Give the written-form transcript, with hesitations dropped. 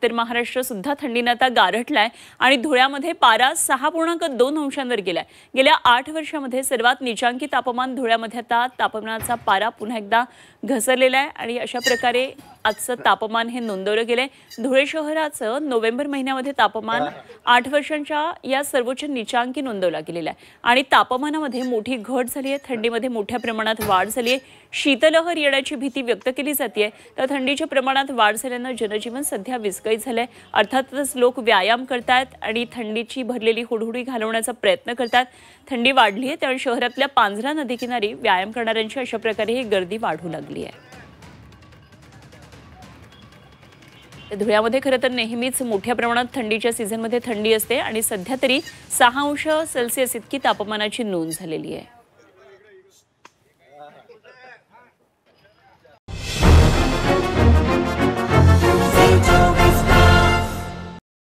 उत्तर महाराष्ट्र सुद्धा थंडीने आता गारठलाय आणि धुळ्यामध्ये पारा 6.2 अंशांवर गेलाय। गेल्या 8 वर्षांमध्ये सर्वात नीचांकी तापमान धुळ्यामध्ये आता तापमानाचा पारा पुन्हा एकदा घसरलेला आहे आणि अशा प्रकारे आजचं तापमान हे नोंदवलं गेलंय। धुळे शहराचं नोव्हेंबर महिन्यामध्ये तापमान 8 वर्षांच्या या सर्वोच्च नीचांकी नोंदवला गेलेला आहे आणि तापमानामध्ये मोठी घट झाली आहे। थंडीमध्ये मोठ्या प्रमाणात वाढ झाली आहे। शीतलहर येण्याची भीती व्यक्त केली जाते। तर थंडीच्या प्रमाणात वाढ झाल्याने जनजीवन सध्या विस्कळीत झालंय। अर्थातच लोक व्यायाम करतात आणि थंडीची भरलेली हुडहुडी घालवण्याचा प्रयत्न करतात। थंडी वाढली आहे त्यामुळे शहरातल्या पांझरा नदीकिनारी व्यायाम करणाऱ्यांची अशा प्रकारे ही गर्दी वाढू लागली आहे। धुळ्यामध्ये खरं तर नेहमीच मोठ्या प्रमाणात थंडीच्या सीझनमध्ये थंडी असते आणि सध्या तरी 6 अंश सेल्सिअस इतकी तापमानाची नोंद झालेली आहे।